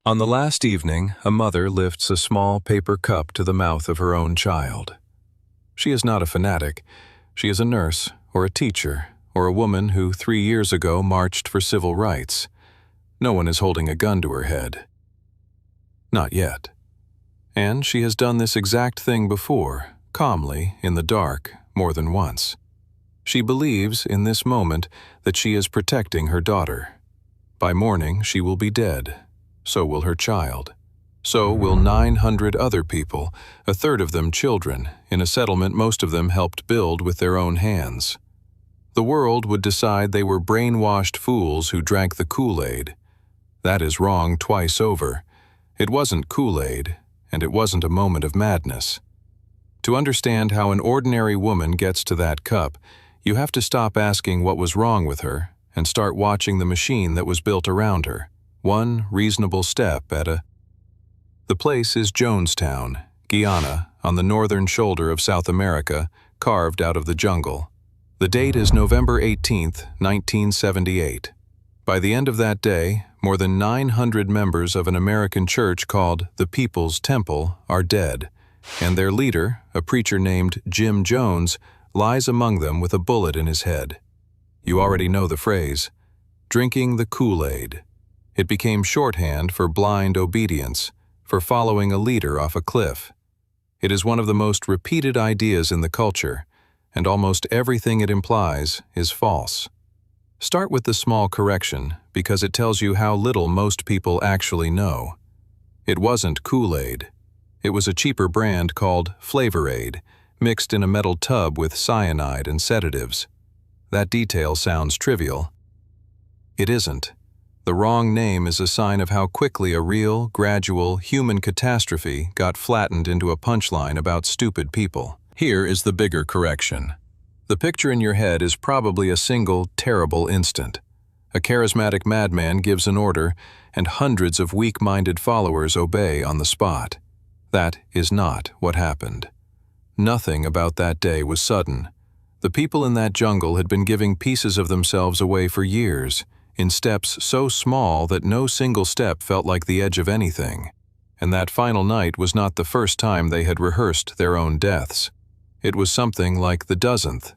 On the last evening, a mother lifts a small paper cup to the mouth of her own child. She is not a fanatic. She is a nurse, or a teacher, or a woman who 3 years ago marched for civil rights. No one is holding a gun to her head. Not yet. And she has done this exact thing before, calmly, in the dark, more than once. She believes, in this moment, that she is protecting her daughter. By morning, she will be dead. So will her child. So will 900 other people, a third of them children, in a settlement most of them helped build with their own hands. The world would decide they were brainwashed fools who drank the Kool-Aid. That is wrong twice over. It wasn't Kool-Aid, and it wasn't a moment of madness. To understand how an ordinary woman gets to that cup, you have to stop asking what was wrong with her and start watching the machine that was built around her. One reasonable step at a... The place is Jonestown, Guyana, on the northern shoulder of South America, carved out of the jungle. The date is November 18th, 1978. By the end of that day, more than 900 members of an American church called the People's Temple are dead, and their leader, a preacher named Jim Jones, lies among them with a bullet in his head. You already know the phrase, drinking the Kool-Aid. It became shorthand for blind obedience, for following a leader off a cliff. It is one of the most repeated ideas in the culture, and almost everything it implies is false. Start with the small correction because it tells you how little most people actually know. It wasn't Kool-Aid. It was a cheaper brand called Flavor-Aid, mixed in a metal tub with cyanide and sedatives. That detail sounds trivial. It isn't. The wrong name is a sign of how quickly a real, gradual, human catastrophe got flattened into a punchline about stupid people. Here is the bigger correction. The picture in your head is probably a single, terrible instant. A charismatic madman gives an order, and hundreds of weak-minded followers obey on the spot. That is not what happened. Nothing about that day was sudden. The people in that jungle had been giving pieces of themselves away for years, in steps so small that no single step felt like the edge of anything. And that final night was not the first time they had rehearsed their own deaths. It was something like the dozenth.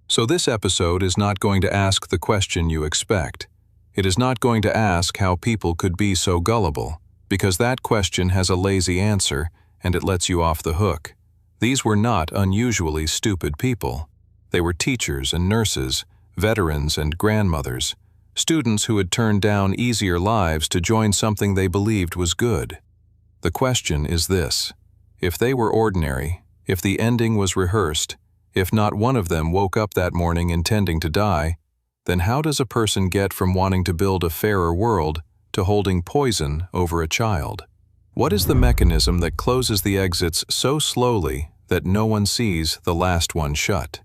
So this episode is not going to ask the question you expect. It is not going to ask how people could be so gullible, because that question has a lazy answer and it lets you off the hook. These were not unusually stupid people. They were teachers and nurses, veterans and grandmothers, students who had turned down easier lives to join something they believed was good. The question is this: if they were ordinary, if the ending was rehearsed, if not one of them woke up that morning intending to die, then how does a person get from wanting to build a fairer world to holding poison over a child? What is the mechanism that closes the exits so slowly that no one sees the last one shut?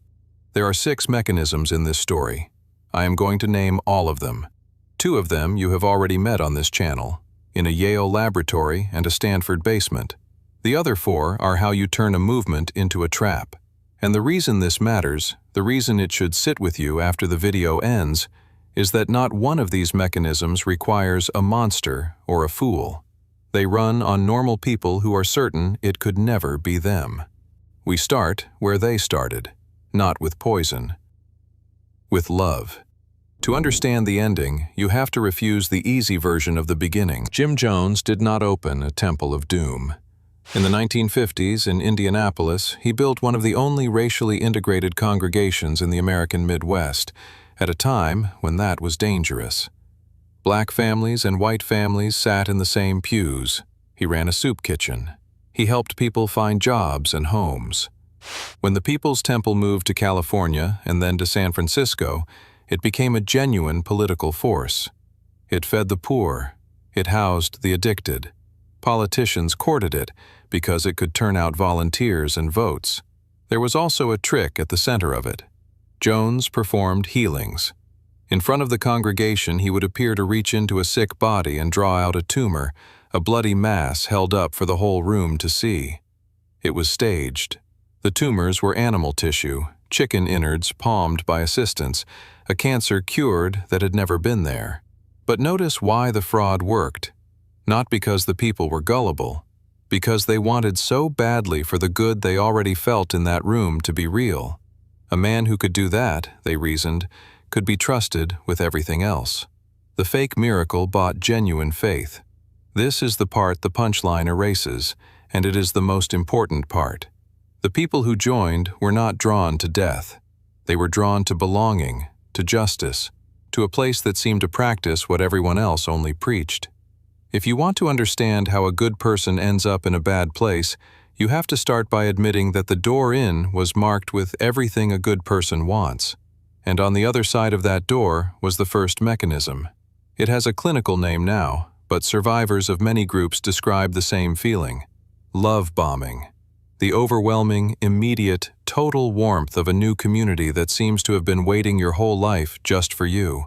There are 6 mechanisms in this story. I am going to name all of them. 2 of them you have already met on this channel, in a Yale laboratory and a Stanford basement. The other 4 are how you turn a movement into a trap. And the reason this matters, the reason it should sit with you after the video ends, is that not one of these mechanisms requires a monster or a fool. They run on normal people who are certain it could never be them. We start where they started. Not with poison, with love. To understand the ending, you have to refuse the easy version of the beginning. Jim Jones did not open a temple of doom. In the 1950s in Indianapolis, he built one of the only racially integrated congregations in the American Midwest, at a time when that was dangerous. Black families and white families sat in the same pews. He ran a soup kitchen. He helped people find jobs and homes. When the People's Temple moved to California and then to San Francisco, it became a genuine political force. It fed the poor. It housed the addicted. Politicians courted it because it could turn out volunteers and votes. There was also a trick at the center of it. Jones performed healings. In front of the congregation, he would appear to reach into a sick body and draw out a tumor, a bloody mass held up for the whole room to see. It was staged. The tumors were animal tissue, chicken innards palmed by assistants, a cancer cured that had never been there. But notice why the fraud worked. Not because the people were gullible, because they wanted so badly for the good they already felt in that room to be real. A man who could do that, they reasoned, could be trusted with everything else. The fake miracle bought genuine faith. This is the part the punchline erases, and it is the most important part. The people who joined were not drawn to death. They were drawn to belonging, to justice, to a place that seemed to practice what everyone else only preached. If you want to understand how a good person ends up in a bad place, you have to start by admitting that the door in was marked with everything a good person wants. And on the other side of that door was the first mechanism. It has a clinical name now, but survivors of many groups describe the same feeling. Love bombing. The overwhelming, immediate, total warmth of a new community that seems to have been waiting your whole life just for you.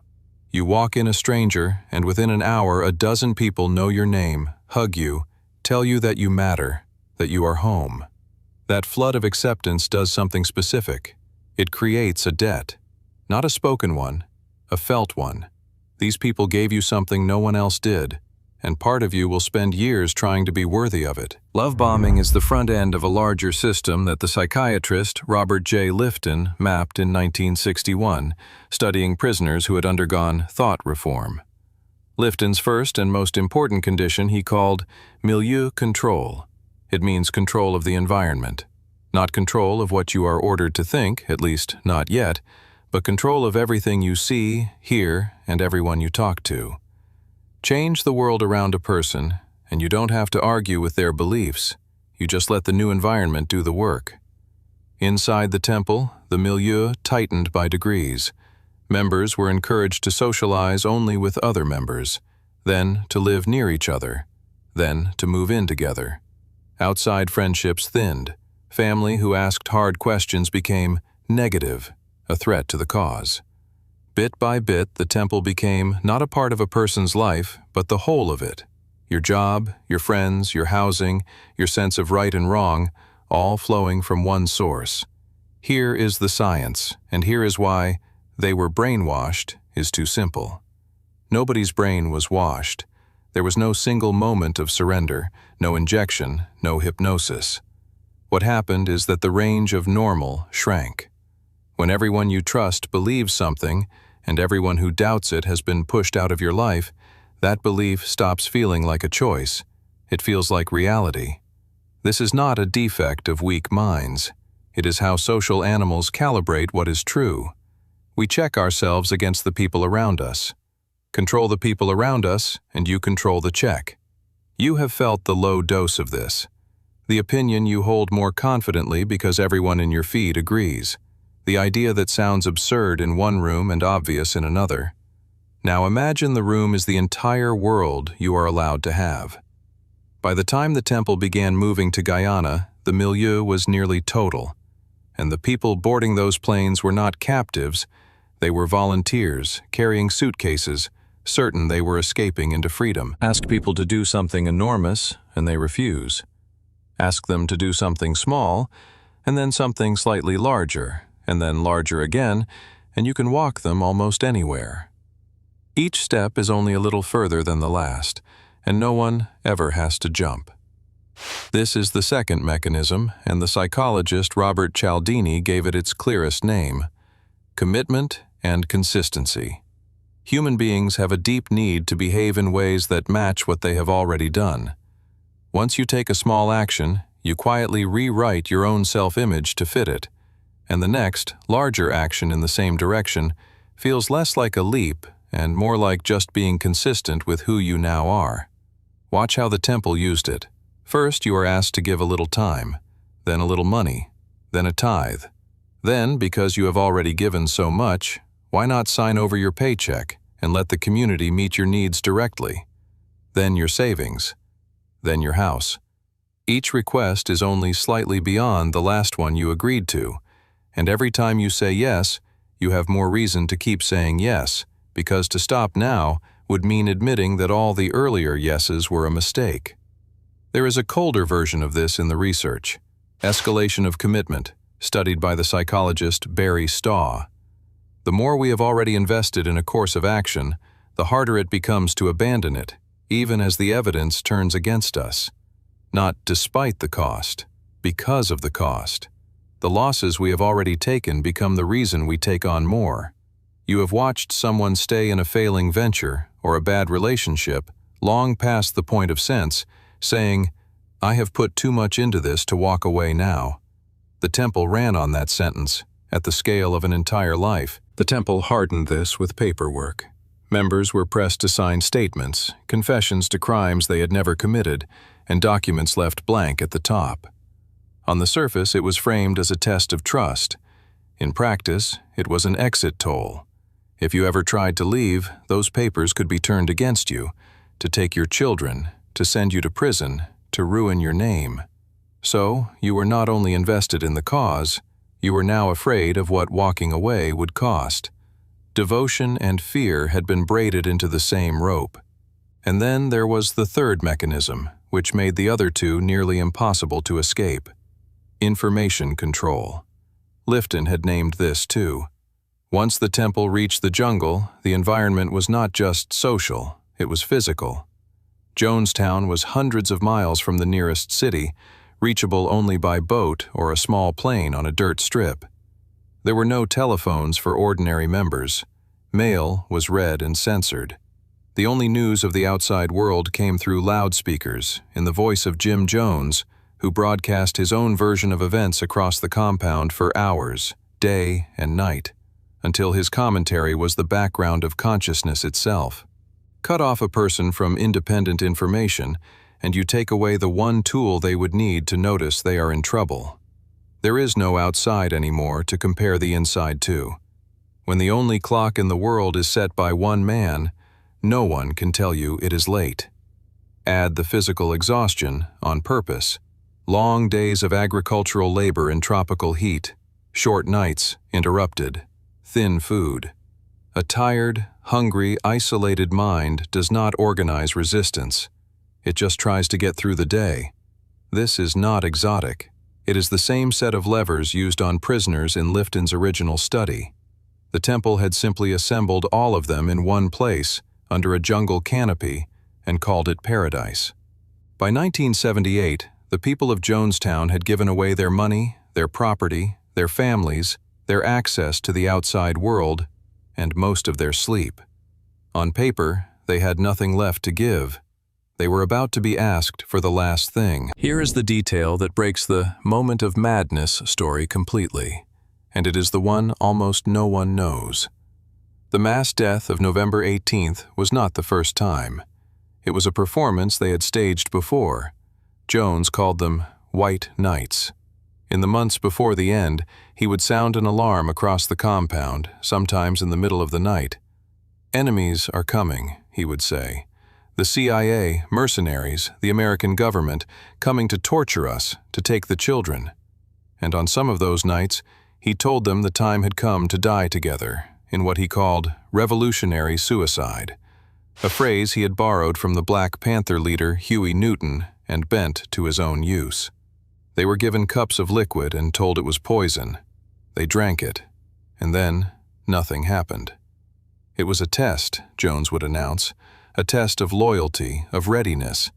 You walk in a stranger, and within an hour a dozen people know your name, hug you, tell you that you matter, that you are home. That flood of acceptance does something specific. It creates a debt. Not a spoken one, a felt one. These people gave you something no one else did, and part of you will spend years trying to be worthy of it. Love bombing is the front end of a larger system that the psychiatrist Robert J. Lifton mapped in 1961, studying prisoners who had undergone thought reform. Lifton's first and most important condition he called milieu control. It means control of the environment. Not control of what you are ordered to think, at least not yet, but control of everything you see, hear, and everyone you talk to. Change the world around a person, and you don't have to argue with their beliefs. You just let the new environment do the work. Inside the temple, the milieu tightened by degrees. Members were encouraged to socialize only with other members, then to live near each other, then to move in together. Outside friendships thinned. Family who asked hard questions became negative, a threat to the cause. Bit by bit, the temple became not a part of a person's life, but the whole of it. Your job, your friends, your housing, your sense of right and wrong, all flowing from one source. Here is the science, and here is why "they were brainwashed" is too simple. Nobody's brain was washed. There was no single moment of surrender, no injection, no hypnosis. What happened is that the range of normal shrank. When everyone you trust believes something, and everyone who doubts it has been pushed out of your life, that belief stops feeling like a choice. It feels like reality. This is not a defect of weak minds. It is how social animals calibrate what is true. We check ourselves against the people around us. Control the people around us, and you control the check. You have felt the low dose of this. The opinion you hold more confidently because everyone in your feed agrees. The idea that sounds absurd in one room and obvious in another. Now imagine the room is the entire world you are allowed to have. By the time the temple began moving to Guyana, the milieu was nearly total. And the people boarding those planes were not captives. They were volunteers, carrying suitcases, certain they were escaping into freedom. Ask people to do something enormous, and they refuse. Ask them to do something small, and then something slightly larger, and then larger again, and you can walk them almost anywhere. Each step is only a little further than the last, and no one ever has to jump. This is the second mechanism, and the psychologist Robert Cialdini gave it its clearest name: commitment and consistency. Human beings have a deep need to behave in ways that match what they have already done. Once you take a small action, you quietly rewrite your own self-image to fit it, and the next, larger action in the same direction feels less like a leap and more like just being consistent with who you now are. Watch how the temple used it. First, you are asked to give a little time, then a little money, then a tithe. Then, because you have already given so much, why not sign over your paycheck and let the community meet your needs directly? Then your savings, then your house. Each request is only slightly beyond the last one you agreed to, and every time you say yes, you have more reason to keep saying yes, because to stop now would mean admitting that all the earlier yeses were a mistake. There is a colder version of this in the research: escalation of commitment, studied by the psychologist Barry Staw. The more we have already invested in a course of action, the harder it becomes to abandon it, even as the evidence turns against us. Not despite the cost, because of the cost. The losses we have already taken become the reason we take on more. You have watched someone stay in a failing venture or a bad relationship long past the point of sense, saying, "I have put too much into this to walk away now." The temple ran on that sentence, at the scale of an entire life. The temple hardened this with paperwork. Members were pressed to sign statements, confessions to crimes they had never committed, and documents left blank at the top. On the surface, it was framed as a test of trust. In practice, it was an exit toll. If you ever tried to leave, those papers could be turned against you, to take your children, to send you to prison, to ruin your name. So, you were not only invested in the cause, you were now afraid of what walking away would cost. Devotion and fear had been braided into the same rope. And then there was the third mechanism, which made the other two nearly impossible to escape. Information control. Lifton had named this too. Once the temple reached the jungle, the environment was not just social, it was physical. Jonestown was hundreds of miles from the nearest city, reachable only by boat or a small plane on a dirt strip. There were no telephones for ordinary members. Mail was read and censored. The only news of the outside world came through loudspeakers in the voice of Jim Jones, who broadcast his own version of events across the compound for hours, day and night, until his commentary was the background of consciousness itself. Cut off a person from independent information, and you take away the one tool they would need to notice they are in trouble. There is no outside anymore to compare the inside to. When the only clock in the world is set by one man, no one can tell you it is late. Add the physical exhaustion on purpose. Long days of agricultural labor in tropical heat, short nights interrupted, thin food. A tired, hungry, isolated mind does not organize resistance. It just tries to get through the day. This is not exotic. It is the same set of levers used on prisoners in Lifton's original study. The temple had simply assembled all of them in one place, under a jungle canopy, and called it paradise. By 1978, the people of Jonestown had given away their money, their property, their families, their access to the outside world, and most of their sleep. On paper, they had nothing left to give. They were about to be asked for the last thing. Here is the detail that breaks the moment of madness story completely, and it is the one almost no one knows. The mass death of November 18th was not the first time. It was a performance they had staged before. Jones called them White Nights. In the months before the end, he would sound an alarm across the compound, sometimes in the middle of the night. "Enemies are coming," he would say. "The CIA, mercenaries, the American government, coming to torture us, to take the children." And on some of those nights, he told them the time had come to die together, in what he called revolutionary suicide, a phrase he had borrowed from the Black Panther leader Huey Newton and bent to his own use. They were given cups of liquid and told it was poison. They drank it, and then nothing happened. It was a test, Jones would announce, a test of loyalty, of readiness.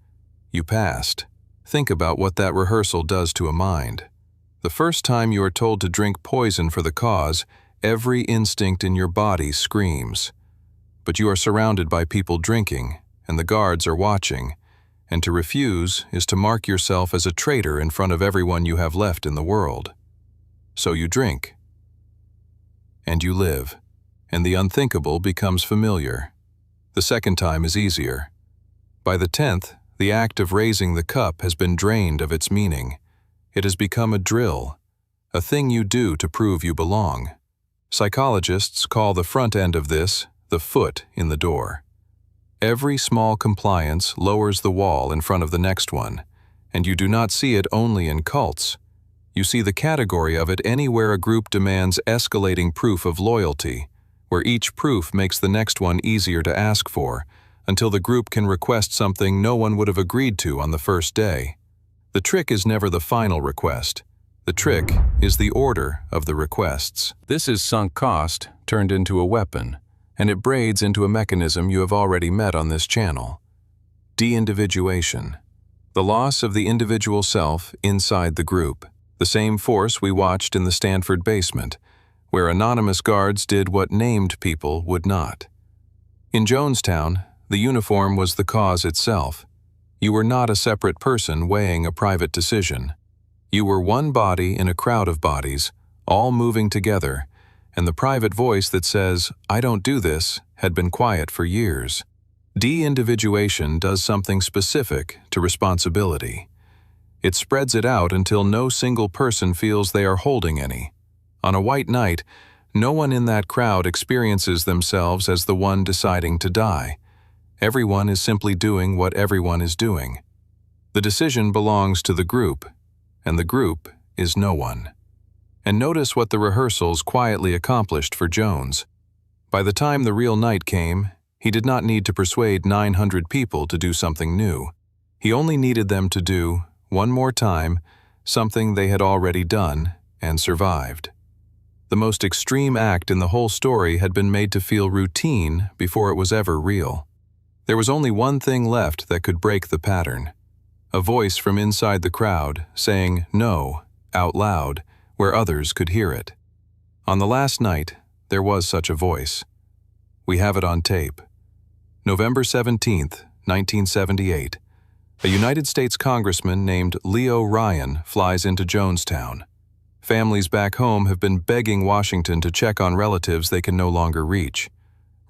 You passed. Think about what that rehearsal does to a mind. The first time you are told to drink poison for the cause, every instinct in your body screams. But you are surrounded by people drinking, and the guards are watching, and to refuse is to mark yourself as a traitor in front of everyone you have left in the world. So you drink. And you live, and the unthinkable becomes familiar. The second time is easier. By the 10th, the act of raising the cup has been drained of its meaning. It has become a drill, a thing you do to prove you belong. Psychologists call the front end of this the foot in the door. Every small compliance lowers the wall in front of the next one, and you do not see it only in cults. You see the category of it anywhere a group demands escalating proof of loyalty, where each proof makes the next one easier to ask for, until the group can request something no one would have agreed to on the first day. The trick is never the final request. The trick is the order of the requests. This is sunk cost turned into a weapon, and it braids into a mechanism you have already met on this channel: deindividuation, the loss of the individual self inside the group, the same force we watched in the Stanford basement, where anonymous guards did what named people would not. In Jonestown, the uniform was the cause itself. You were not a separate person weighing a private decision. You were one body in a crowd of bodies, all moving together, and the private voice that says, "I don't do this," had been quiet for years. De-individuation does something specific to responsibility. It spreads it out until no single person feels they are holding any. On a white night, no one in that crowd experiences themselves as the one deciding to die. Everyone is simply doing what everyone is doing. The decision belongs to the group, and the group is no one. And notice what the rehearsals quietly accomplished for Jones. By the time the real night came, he did not need to persuade 900 people to do something new. He only needed them to do, one more time, something they had already done and survived. The most extreme act in the whole story had been made to feel routine before it was ever real. There was only one thing left that could break the pattern: a voice from inside the crowd saying "no" out loud where others could hear it. On the last night, there was such a voice. We have it on tape. November 17th, 1978. A United States congressman named Leo Ryan flies into Jonestown. Families back home have been begging Washington to check on relatives they can no longer reach.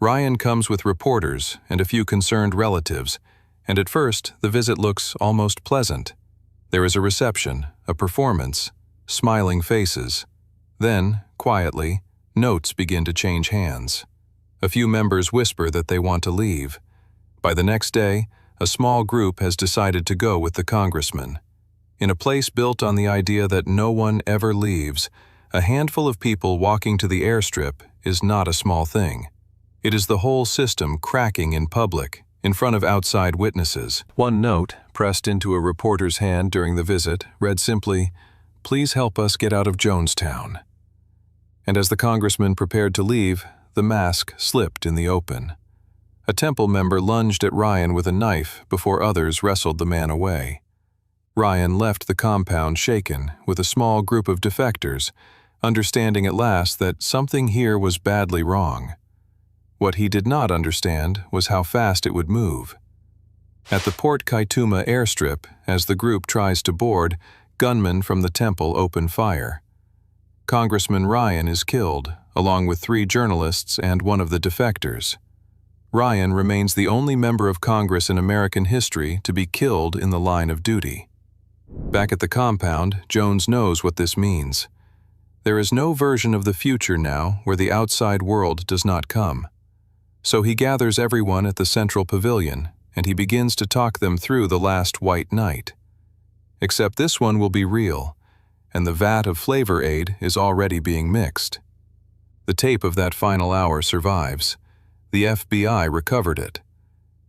Ryan comes with reporters and a few concerned relatives, and at first the visit looks almost pleasant. There is a reception, a performance, smiling faces. Then, quietly, notes begin to change hands. A few members whisper that they want to leave. By the next day, a small group has decided to go with the congressman. In a place built on the idea that no one ever leaves, a handful of people walking to the airstrip is not a small thing. It is the whole system cracking in public, in front of outside witnesses. One note, pressed into a reporter's hand during the visit, read simply, "Please help us get out of Jonestown." And as the congressman prepared to leave, the mask slipped in the open. A temple member lunged at Ryan with a knife before others wrestled the man away. Ryan left the compound shaken with a small group of defectors, understanding at last that something here was badly wrong. What he did not understand was how fast it would move. At the Port Kaituma airstrip, as the group tries to board, gunmen from the temple open fire. Congressman Ryan is killed, along with 3 journalists and one of the defectors. Ryan remains the only member of Congress in American history to be killed in the line of duty. Back at the compound, Jones knows what this means. There is no version of the future now where the outside world does not come. So he gathers everyone at the central pavilion, and he begins to talk them through the last white night. Except this one will be real, and the vat of flavor aid is already being mixed. The tape of that final hour survives. The FBI recovered it.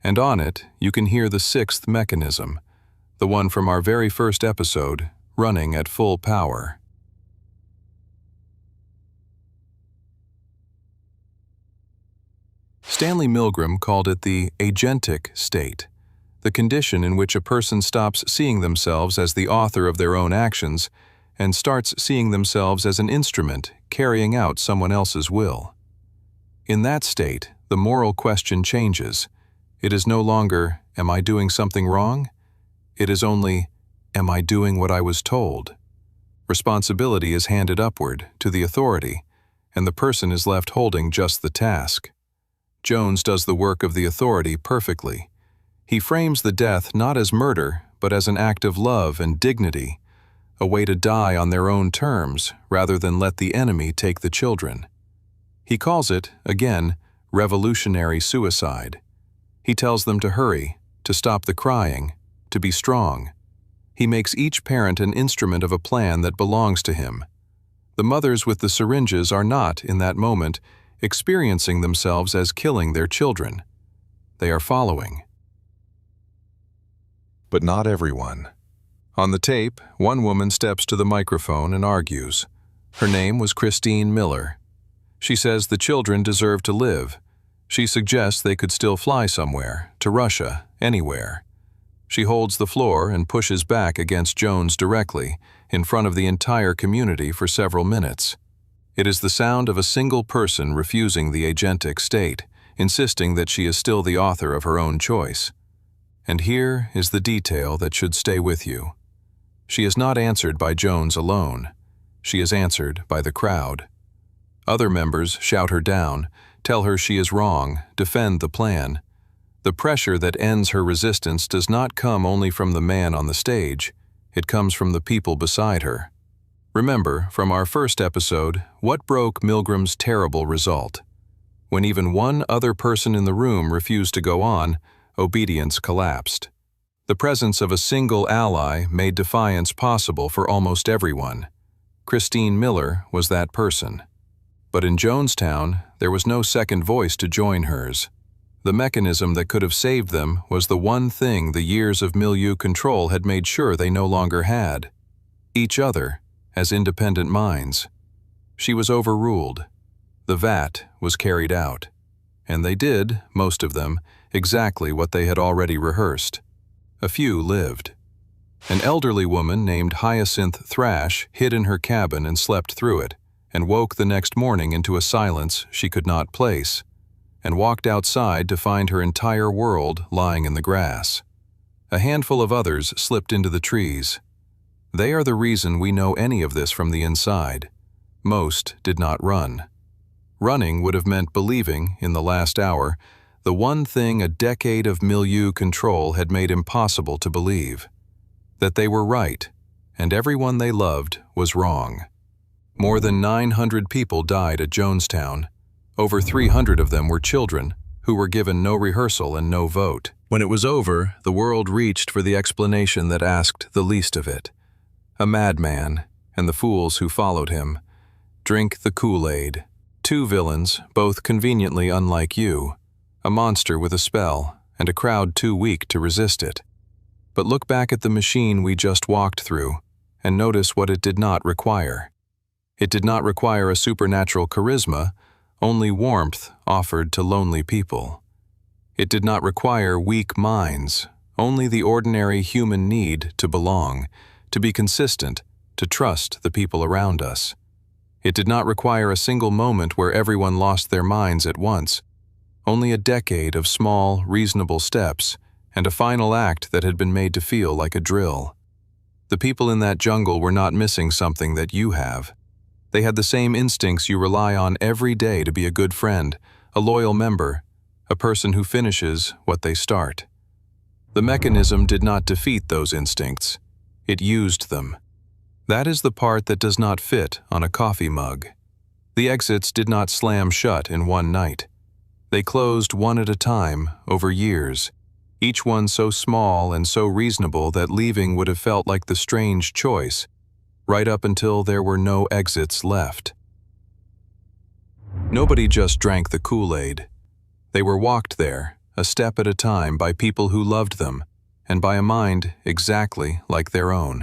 And on it, you can hear the 6th mechanism, the one from our very first episode, running at full power. Stanley Milgram called it the agentic state, the condition in which a person stops seeing themselves as the author of their own actions and starts seeing themselves as an instrument carrying out someone else's will. In that state, the moral question changes. It is no longer, "Am I doing something wrong?" It is only, "Am I doing what I was told?" Responsibility is handed upward to the authority, and the person is left holding just the task. Jones does the work of the authority perfectly. He frames the death not as murder, but as an act of love and dignity, a way to die on their own terms rather than let the enemy take the children. He calls it, again, revolutionary suicide. He tells them to hurry, to stop the crying, to be strong. He makes each parent an instrument of a plan that belongs to him. The mothers with the syringes are not, in that moment, experiencing themselves as killing their children. They are following. But not everyone. On the tape, one woman steps to the microphone and argues. Her name was Christine Miller. She says the children deserve to live. She suggests they could still fly somewhere, to Russia, anywhere. She holds the floor and pushes back against Jones directly, in front of the entire community for several minutes. It is the sound of a single person refusing the agentic state, insisting that she is still the author of her own choice. And here is the detail that should stay with you. She is not answered by Jones alone. She is answered by the crowd. Other members shout her down, tell her she is wrong, defend the plan. The pressure that ends her resistance does not come only from the man on the stage. It comes from the people beside her. Remember, from our first episode, what broke Milgram's terrible result? When even one other person in the room refused to go on, obedience collapsed. The presence of a single ally made defiance possible for almost everyone. Christine Miller was that person. But in Jonestown, there was no second voice to join hers. The mechanism that could have saved them was the one thing the years of milieu control had made sure they no longer had: each other, as independent minds. She was overruled. The VAT was carried out. And they did, most of them, exactly what they had already rehearsed. A few lived. An elderly woman named Hyacinth Thrash hid in her cabin and slept through it, and woke the next morning into a silence she could not place, and walked outside to find her entire world lying in the grass. A handful of others slipped into the trees. They are the reason we know any of this from the inside. Most did not run. Running would have meant believing, in the last hour, the one thing a decade of milieu control had made impossible to believe: that they were right, and everyone they loved was wrong. More than 900 people died at Jonestown. Over 300 of them were children, who were given no rehearsal and no vote. When it was over, the world reached for the explanation that asked the least of it. A madman, and the fools who followed him. Drink the Kool-Aid. Two villains, both conveniently unlike you. A monster with a spell, and a crowd too weak to resist it. But look back at the machine we just walked through, and notice what it did not require. It did not require a supernatural charisma, only warmth offered to lonely people. It did not require weak minds, only the ordinary human need to belong, to be consistent, to trust the people around us. It did not require a single moment where everyone lost their minds at once, only a decade of small, reasonable steps, and a final act that had been made to feel like a drill. The people in that jungle were not missing something that you have. They had the same instincts you rely on every day to be a good friend, a loyal member, a person who finishes what they start. The mechanism did not defeat those instincts. It used them. That is the part that does not fit on a coffee mug. The exits did not slam shut in one night. They closed one at a time, over years, each one so small and so reasonable that leaving would have felt like the strange choice, right up until there were no exits left. Nobody just drank the Kool-Aid. They were walked there, a step at a time, by people who loved them, and by a mind exactly like their own.